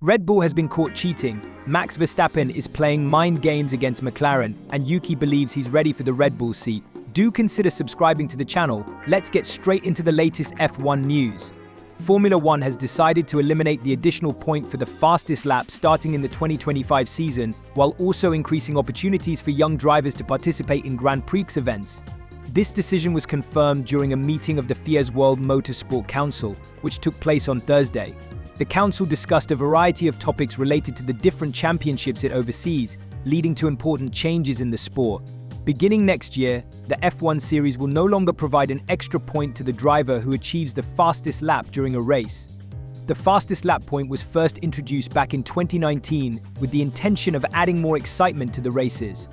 Red Bull has been caught cheating, Max Verstappen is playing mind games against McLaren, and YUKI believes he's ready for the Red Bull seat. Do consider subscribing to the channel. Let's get straight into the latest F1 news. Formula 1 has decided to eliminate the additional point for the fastest lap starting in the 2025 season, while also increasing opportunities for young drivers to participate in Grand Prix events. This decision was confirmed during a meeting of the FIA's World Motorsport Council, which took place on Thursday. The council discussed a variety of topics related to the different championships it oversees, leading to important changes in the sport. Beginning next year, the F1 series will no longer provide an extra point to the driver who achieves the fastest lap during a race. The fastest lap point was first introduced back in 2019 with the intention of adding more excitement to the races.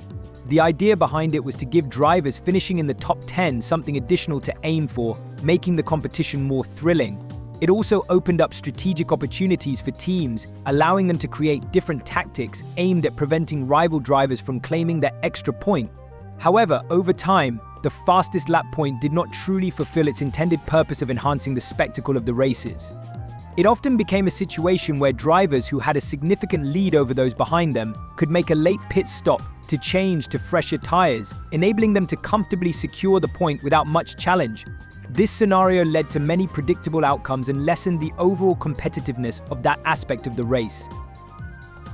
The idea behind it was to give drivers finishing in the top 10 something additional to aim for, making the competition more thrilling. It also opened up strategic opportunities for teams, allowing them to create different tactics aimed at preventing rival drivers from claiming that extra point. However, over time, the fastest lap point did not truly fulfill its intended purpose of enhancing the spectacle of the races. It often became a situation where drivers who had a significant lead over those behind them could make a late pit stop to change to fresher tires, enabling them to comfortably secure the point without much challenge. This scenario led to many predictable outcomes and lessened the overall competitiveness of that aspect of the race.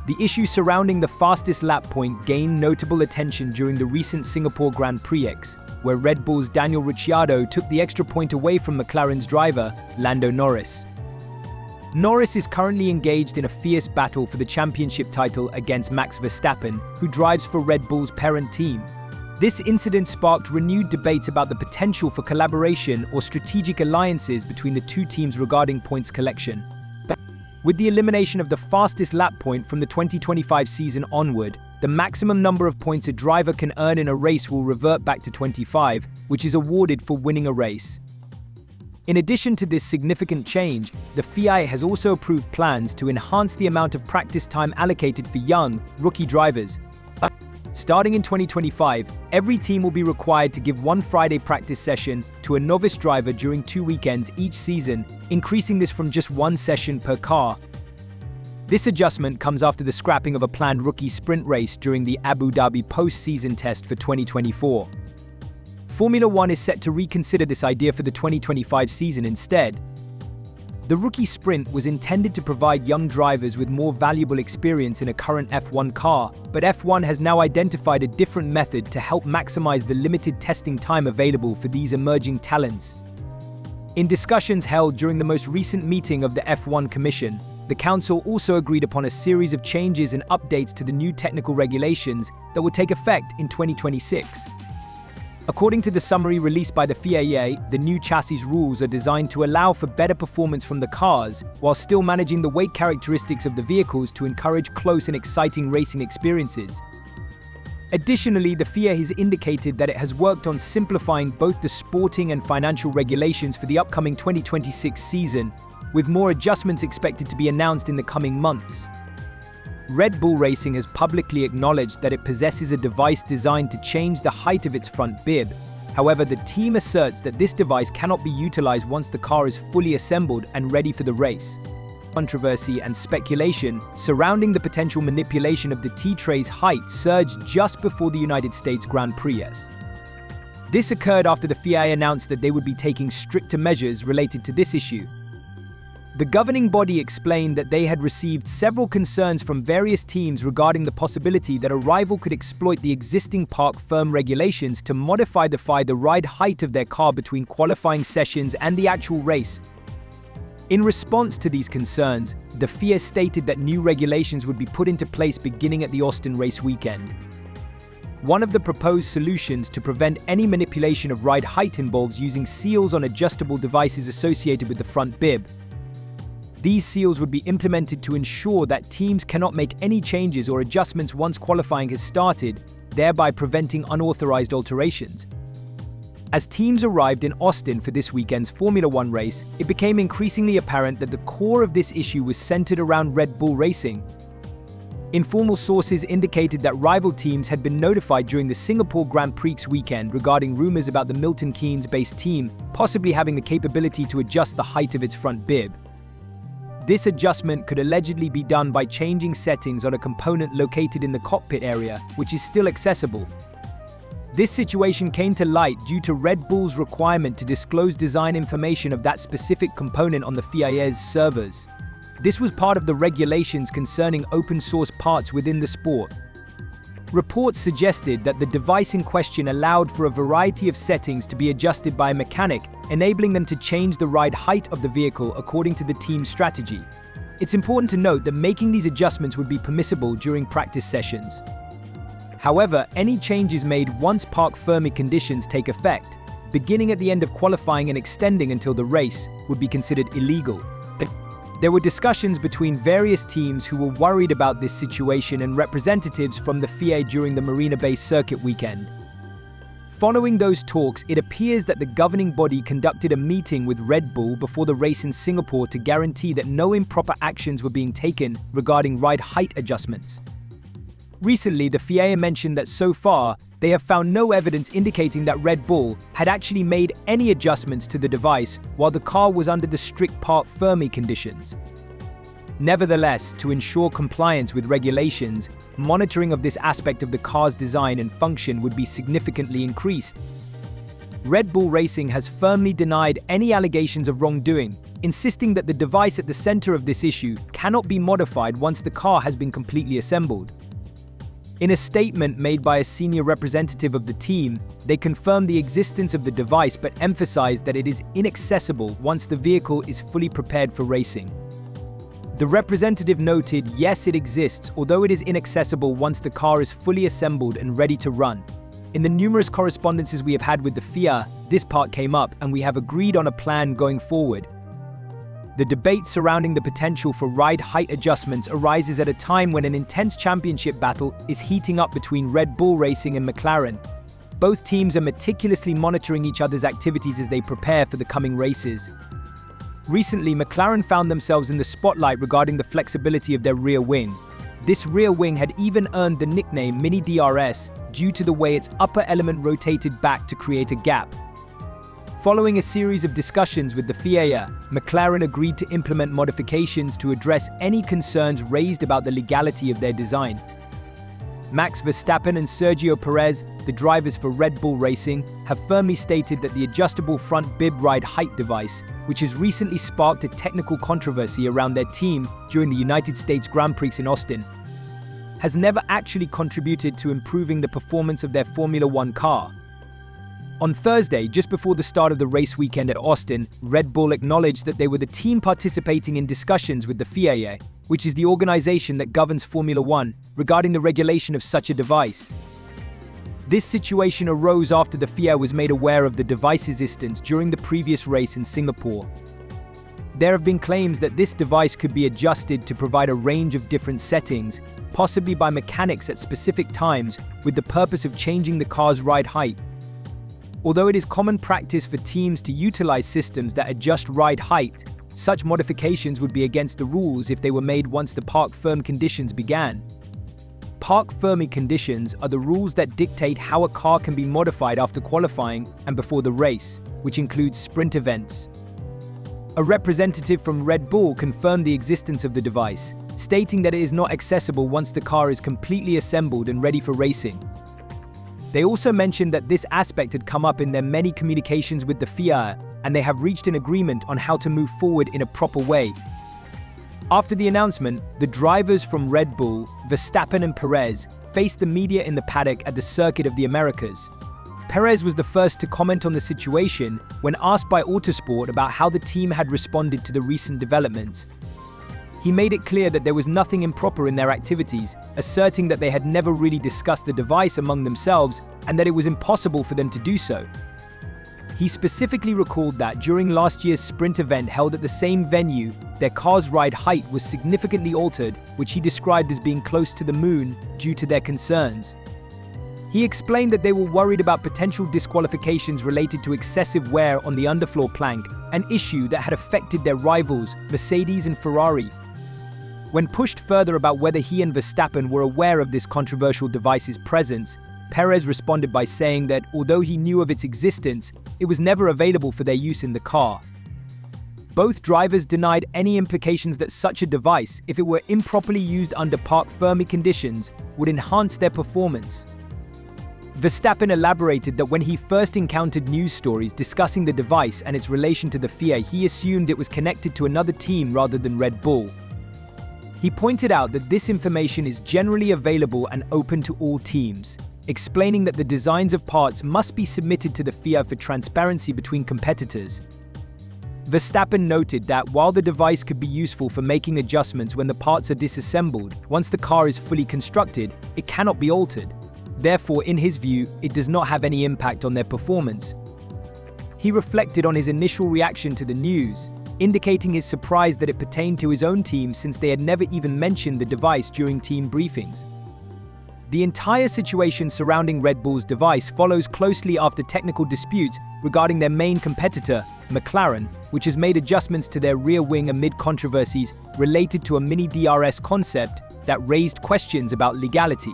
The issue surrounding the fastest lap point gained notable attention during the recent Singapore Grand Prix, where Red Bull's Daniel Ricciardo took the extra point away from McLaren's driver, Lando Norris. Norris is currently engaged in a fierce battle for the championship title against Max Verstappen, who drives for Red Bull's parent team. This incident sparked renewed debates about the potential for collaboration or strategic alliances between the two teams regarding points collection. With the elimination of the fastest lap point from the 2025 season onward, the maximum number of points a driver can earn in a race will revert back to 25, which is awarded for winning a race. In addition to this significant change, the FIA has also approved plans to enhance the amount of practice time allocated for young, rookie drivers. Starting in 2025, every team will be required to give one Friday practice session to a novice driver during 2 weekends each season, increasing this from just one session per car. This adjustment comes after the scrapping of a planned rookie sprint race during the Abu Dhabi post-season test for 2024. Formula 1 is set to reconsider this idea for the 2025 season instead. The rookie sprint was intended to provide young drivers with more valuable experience in a current F1 car, but F1 has now identified a different method to help maximize the limited testing time available for these emerging talents. In discussions held during the most recent meeting of the F1 Commission, the Council also agreed upon a series of changes and updates to the new technical regulations that will take effect in 2026. According to the summary released by the FIA, the new chassis rules are designed to allow for better performance from the cars, while still managing the weight characteristics of the vehicles to encourage close and exciting racing experiences. Additionally, the FIA has indicated that it has worked on simplifying both the sporting and financial regulations for the upcoming 2026 season, with more adjustments expected to be announced in the coming months. Red Bull Racing has publicly acknowledged that it possesses a device designed to change the height of its front bib. However, the team asserts that this device cannot be utilized once the car is fully assembled and ready for the race. Controversy and speculation surrounding the potential manipulation of the T-Tray's height surged just before the United States Grand Prix. This occurred after the FIA announced that they would be taking stricter measures related to this issue. The governing body explained that they had received several concerns from various teams regarding the possibility that a rival could exploit the existing park firm regulations to modify the ride height of their car between qualifying sessions and the actual race. In response to these concerns, the FIA stated that new regulations would be put into place beginning at the Austin race weekend. One of the proposed solutions to prevent any manipulation of ride height involves using seals on adjustable devices associated with the front bib. These seals would be implemented to ensure that teams cannot make any changes or adjustments once qualifying has started, thereby preventing unauthorized alterations. As teams arrived in Austin for this weekend's Formula 1 race, it became increasingly apparent that the core of this issue was centered around Red Bull Racing. Informal sources indicated that rival teams had been notified during the Singapore Grand Prix weekend regarding rumors about the Milton Keynes-based team possibly having the capability to adjust the height of its front bib. This adjustment could allegedly be done by changing settings on a component located in the cockpit area, which is still accessible. This situation came to light due to Red Bull's requirement to disclose design information of that specific component on the FIA's servers. This was part of the regulations concerning open-source parts within the sport. Reports suggested that the device in question allowed for a variety of settings to be adjusted by a mechanic, enabling them to change the ride height of the vehicle according to the team's strategy. It's important to note that making these adjustments would be permissible during practice sessions. However, any changes made once parc fermé conditions take effect, beginning at the end of qualifying and extending until the race, would be considered illegal. There were discussions between various teams who were worried about this situation and representatives from the FIA during the Marina Bay Circuit weekend. Following those talks, it appears that the governing body conducted a meeting with Red Bull before the race in Singapore to guarantee that no improper actions were being taken regarding ride height adjustments. Recently, the FIA mentioned that so far, they have found no evidence indicating that Red Bull had actually made any adjustments to the device while the car was under the strict parc fermé conditions. Nevertheless, to ensure compliance with regulations, monitoring of this aspect of the car's design and function would be significantly increased. Red Bull Racing has firmly denied any allegations of wrongdoing, insisting that the device at the center of this issue cannot be modified once the car has been completely assembled. In a statement made by a senior representative of the team, they confirmed the existence of the device but emphasized that it is inaccessible once the vehicle is fully prepared for racing. The representative noted, yes, it exists, although it is inaccessible once the car is fully assembled and ready to run. In the numerous correspondences we have had with the FIA, this part came up and we have agreed on a plan going forward. The debate surrounding the potential for ride height adjustments arises at a time when an intense championship battle is heating up between Red Bull Racing and McLaren. Both teams are meticulously monitoring each other's activities as they prepare for the coming races. Recently, McLaren found themselves in the spotlight regarding the flexibility of their rear wing. This rear wing had even earned the nickname Mini DRS due to the way its upper element rotated back to create a gap. Following a series of discussions with the FIA, McLaren agreed to implement modifications to address any concerns raised about the legality of their design. Max Verstappen and Sergio Perez, the drivers for Red Bull Racing, have firmly stated that the adjustable front bib ride height device, which has recently sparked a technical controversy around their team during the United States Grand Prix in Austin, has never actually contributed to improving the performance of their Formula One car. On Thursday, just before the start of the race weekend at Austin, Red Bull acknowledged that they were the team participating in discussions with the FIA, which is the organization that governs Formula One, regarding the regulation of such a device. This situation arose after the FIA was made aware of the device's existence during the previous race in Singapore. There have been claims that this device could be adjusted to provide a range of different settings, possibly by mechanics at specific times, with the purpose of changing the car's ride height. Although it is common practice for teams to utilize systems that adjust ride height, such modifications would be against the rules if they were made once the parc fermé conditions began. Parc fermé conditions are the rules that dictate how a car can be modified after qualifying and before the race, which includes sprint events. A representative from Red Bull confirmed the existence of the device, stating that it is not accessible once the car is completely assembled and ready for racing. They also mentioned that this aspect had come up in their many communications with the FIA, and they have reached an agreement on how to move forward in a proper way. After the announcement, the drivers from Red Bull, Verstappen and Perez, faced the media in the paddock at the Circuit of the Americas. Perez was the first to comment on the situation when asked by Motorsport about how the team had responded to the recent developments. He made it clear that there was nothing improper in their activities, asserting that they had never really discussed the device among themselves and that it was impossible for them to do so. He specifically recalled that during last year's sprint event held at the same venue, their car's ride height was significantly altered, which he described as being close to the moon due to their concerns. He explained that they were worried about potential disqualifications related to excessive wear on the underfloor plank, an issue that had affected their rivals, Mercedes and Ferrari. When pushed further about whether he and Verstappen were aware of this controversial device's presence, Perez responded by saying that although he knew of its existence, it was never available for their use in the car. Both drivers denied any implications that such a device, if it were improperly used under parc fermé conditions, would enhance their performance. Verstappen elaborated that when he first encountered news stories discussing the device and its relation to the FIA, he assumed it was connected to another team rather than Red Bull. He pointed out that this information is generally available and open to all teams, explaining that the designs of parts must be submitted to the FIA for transparency between competitors. Verstappen noted that while the device could be useful for making adjustments when the parts are disassembled, once the car is fully constructed, it cannot be altered. Therefore, in his view, it does not have any impact on their performance. He reflected on his initial reaction to the news, indicating his surprise that it pertained to his own team since they had never even mentioned the device during team briefings. The entire situation surrounding Red Bull's device follows closely after technical disputes regarding their main competitor, McLaren, which has made adjustments to their rear wing amid controversies related to a mini DRS concept that raised questions about legality.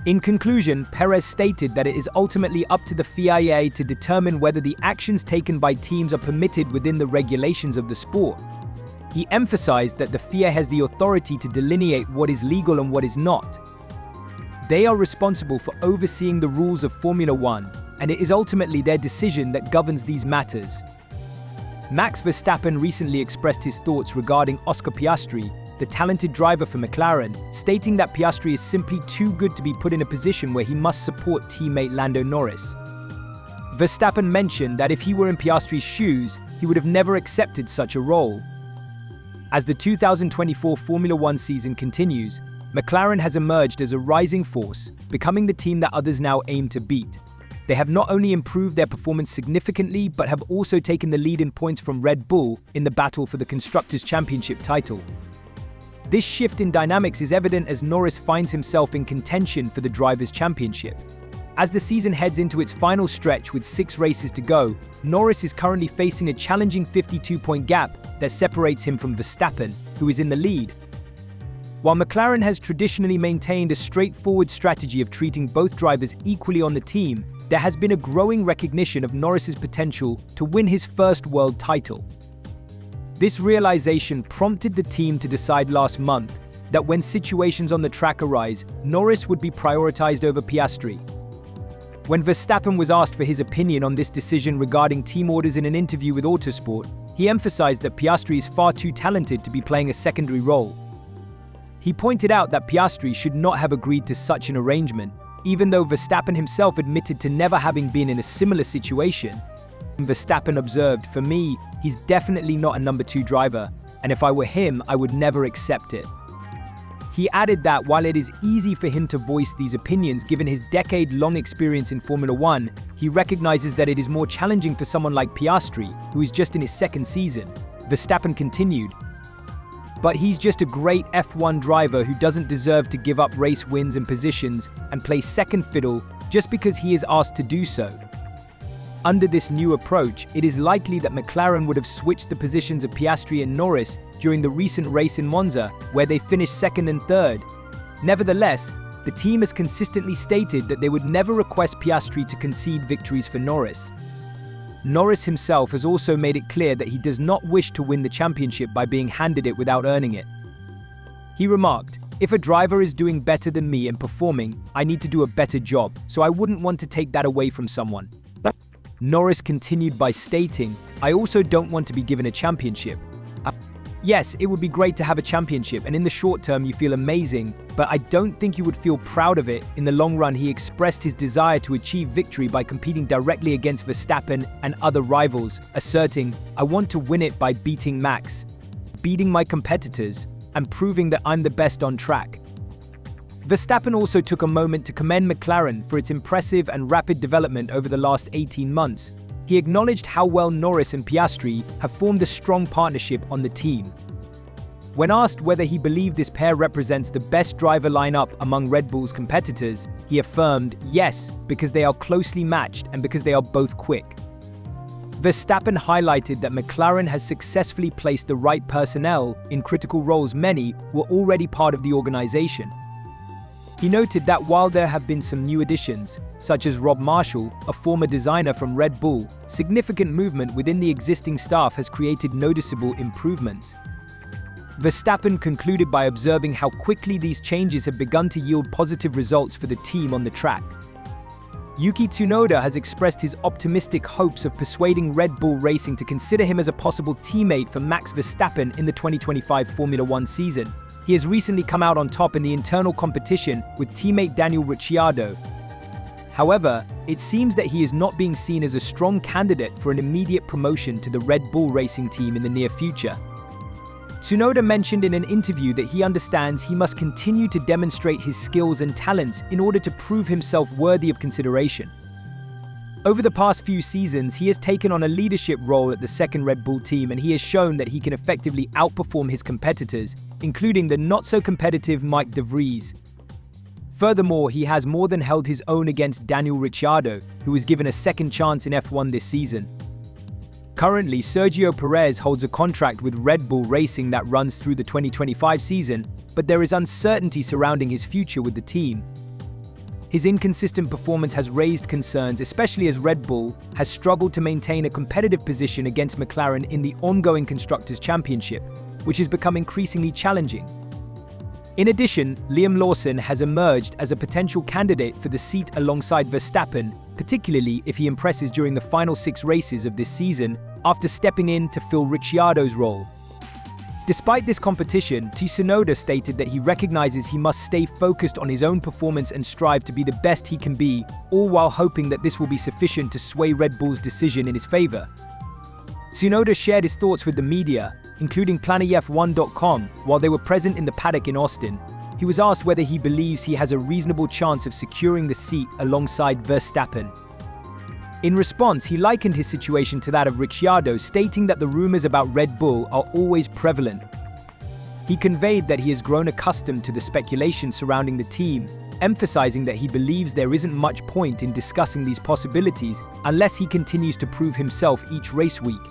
In conclusion, Perez stated that it is ultimately up to the FIA to determine whether the actions taken by teams are permitted within the regulations of the sport. He emphasized that the FIA has the authority to delineate what is legal and what is not. They are responsible for overseeing the rules of Formula One, and it is ultimately their decision that governs these matters. Max Verstappen recently expressed his thoughts regarding Oscar Piastri, the talented driver for McLaren, stating that Piastri is simply too good to be put in a position where he must support teammate Lando Norris. Verstappen mentioned that if he were in Piastri's shoes, he would have never accepted such a role. As the 2024 Formula One season continues, McLaren has emerged as a rising force, becoming the team that others now aim to beat. They have not only improved their performance significantly, but have also taken the lead in points from Red Bull in the battle for the Constructors' Championship title. This shift in dynamics is evident as Norris finds himself in contention for the Drivers' Championship. As the season heads into its final stretch with 6 races to go, Norris is currently facing a challenging 52-point gap that separates him from Verstappen, who is in the lead. While McLaren has traditionally maintained a straightforward strategy of treating both drivers equally on the team, there has been a growing recognition of Norris's potential to win his first world title. This realization prompted the team to decide last month that when situations on the track arise, Norris would be prioritized over Piastri. When Verstappen was asked for his opinion on this decision regarding team orders in an interview with Motorsport, he emphasized that Piastri is far too talented to be playing a secondary role. He pointed out that Piastri should not have agreed to such an arrangement, even though Verstappen himself admitted to never having been in a similar situation. Verstappen observed, "For me, he's definitely not a number 2 driver, and if I were him, I would never accept it." He added that while it is easy for him to voice these opinions given his decade-long experience in Formula One, he recognizes that it is more challenging for someone like Piastri, who is just in his second season. Verstappen continued, "But he's just a great F1 driver who doesn't deserve to give up race wins and positions and play second fiddle just because he is asked to do so." Under this new approach, it is likely that McLaren would have switched the positions of Piastri and Norris during the recent race in Monza, where they finished second and third. Nevertheless, the team has consistently stated that they would never request Piastri to concede victories for Norris. Norris himself has also made it clear that he does not wish to win the championship by being handed it without earning it. He remarked, "If a driver is doing better than me and performing, I need to do a better job, so I wouldn't want to take that away from someone." Norris continued by stating, "I also don't want to be given a championship. Yes, it would be great to have a championship, and in the short term you feel amazing, but I don't think you would feel proud of it in the long run." He expressed his desire to achieve victory by competing directly against Verstappen and other rivals, asserting, "I want to win it by beating Max, beating my competitors, and proving that I'm the best on track." Verstappen also took a moment to commend McLaren for its impressive and rapid development over the last 18 months. He acknowledged how well Norris and Piastri have formed a strong partnership on the team. When asked whether he believed this pair represents the best driver lineup among Red Bull's competitors, he affirmed, "Yes, because they are closely matched and because they are both quick." Verstappen highlighted that McLaren has successfully placed the right personnel in critical roles. Many were already part of the organization. He noted that while there have been some new additions, such as Rob Marshall, a former designer from Red Bull, significant movement within the existing staff has created noticeable improvements. Verstappen concluded by observing how quickly these changes have begun to yield positive results for the team on the track. Yuki Tsunoda has expressed his optimistic hopes of persuading Red Bull Racing to consider him as a possible teammate for Max Verstappen in the 2025 Formula One season. He has recently come out on top in the internal competition with teammate Daniel Ricciardo. However, it seems that he is not being seen as a strong candidate for an immediate promotion to the Red Bull Racing team in the near future. Tsunoda mentioned in an interview that he understands he must continue to demonstrate his skills and talents in order to prove himself worthy of consideration. Over the past few seasons, he has taken on a leadership role at the second Red Bull team, and he has shown that he can effectively outperform his competitors, including the not-so-competitive Mike De Vries. Furthermore, he has more than held his own against Daniel Ricciardo, who was given a second chance in F1 this season. Currently, Sergio Perez holds a contract with Red Bull Racing that runs through the 2025 season, but there is uncertainty surrounding his future with the team. His inconsistent performance has raised concerns, especially as Red Bull has struggled to maintain a competitive position against McLaren in the ongoing Constructors' Championship, which has become increasingly challenging. In addition, Liam Lawson has emerged as a potential candidate for the seat alongside Verstappen, particularly if he impresses during the final 6 races of this season after stepping in to fill Ricciardo's role. Despite this competition, Tsunoda stated that he recognizes he must stay focused on his own performance and strive to be the best he can be, all while hoping that this will be sufficient to sway Red Bull's decision in his favor. Tsunoda shared his thoughts with the media, including PlanetF1.com, while they were present in the paddock in Austin. He was asked whether he believes he has a reasonable chance of securing the seat alongside Verstappen. In response, he likened his situation to that of Ricciardo, stating that the rumors about Red Bull are always prevalent. He conveyed that he has grown accustomed to the speculation surrounding the team, emphasizing that he believes there isn't much point in discussing these possibilities unless he continues to prove himself each race week.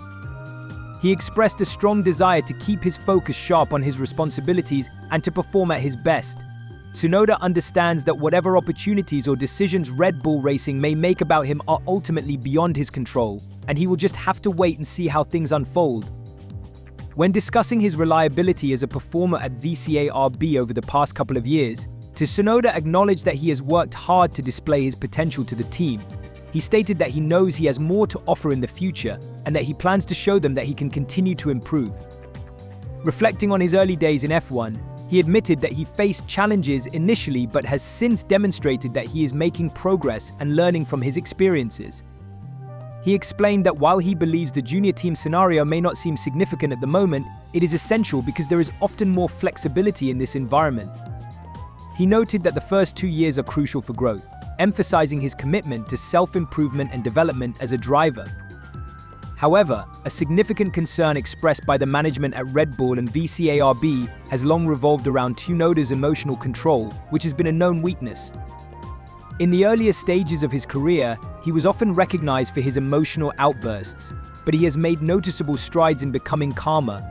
He expressed a strong desire to keep his focus sharp on his responsibilities and to perform at his best. Tsunoda understands that whatever opportunities or decisions Red Bull Racing may make about him are ultimately beyond his control, and he will just have to wait and see how things unfold. When discussing his reliability as a performer at VCARB over the past couple of years, Tsunoda acknowledged that he has worked hard to display his potential to the team. He stated that he knows he has more to offer in the future and that he plans to show them that he can continue to improve. Reflecting on his early days in F1, he admitted that he faced challenges initially but has since demonstrated that he is making progress and learning from his experiences. He explained that while he believes the junior team scenario may not seem significant at the moment, it is essential because there is often more flexibility in this environment. He noted that the first 2 years are crucial for growth, emphasizing his commitment to self-improvement and development as a driver. However, a significant concern expressed by the management at Red Bull and VCARB has long revolved around Tsunoda's emotional control, which has been a known weakness. In the earlier stages of his career, he was often recognized for his emotional outbursts, but he has made noticeable strides in becoming calmer.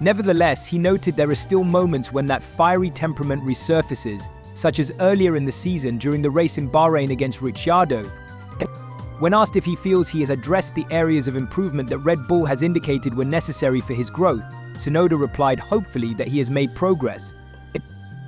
Nevertheless, he noted there are still moments when that fiery temperament resurfaces, such as earlier in the season during the race in Bahrain against Ricciardo. When asked if he feels he has addressed the areas of improvement that Red Bull has indicated were necessary for his growth, Tsunoda replied hopefully that he has made progress.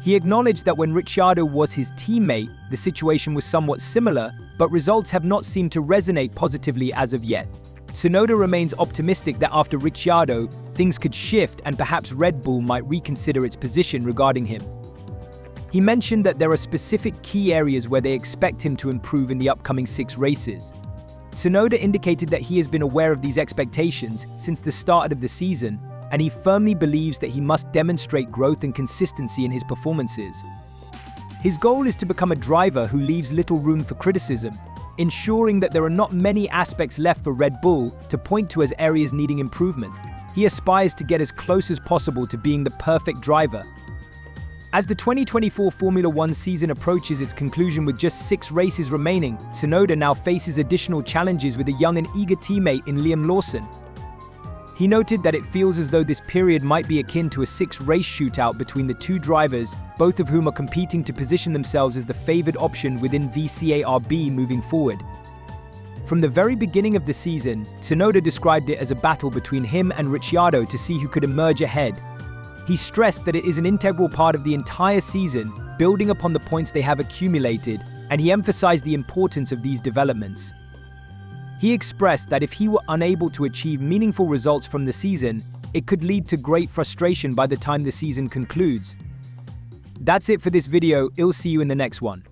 He acknowledged that when Ricciardo was his teammate, the situation was somewhat similar, but results have not seemed to resonate positively as of yet. Tsunoda remains optimistic that after Ricciardo, things could shift and perhaps Red Bull might reconsider its position regarding him. He mentioned that there are specific key areas where they expect him to improve in the upcoming 6 races. Tsunoda indicated that he has been aware of these expectations since the start of the season, and he firmly believes that he must demonstrate growth and consistency in his performances. His goal is to become a driver who leaves little room for criticism, ensuring that there are not many aspects left for Red Bull to point to as areas needing improvement. He aspires to get as close as possible to being the perfect driver. As the 2024 Formula One season approaches its conclusion with just 6 races remaining, Tsunoda now faces additional challenges with a young and eager teammate in Liam Lawson. He noted that it feels as though this period might be akin to a six-race shootout between the two drivers, both of whom are competing to position themselves as the favored option within VCARB moving forward. From the very beginning of the season, Tsunoda described it as a battle between him and Ricciardo to see who could emerge ahead. He stressed that it is an integral part of the entire season, building upon the points they have accumulated, and he emphasized the importance of these developments. He expressed that if he were unable to achieve meaningful results from the season, it could lead to great frustration by the time the season concludes. That's it for this video. I'll see you in the next one.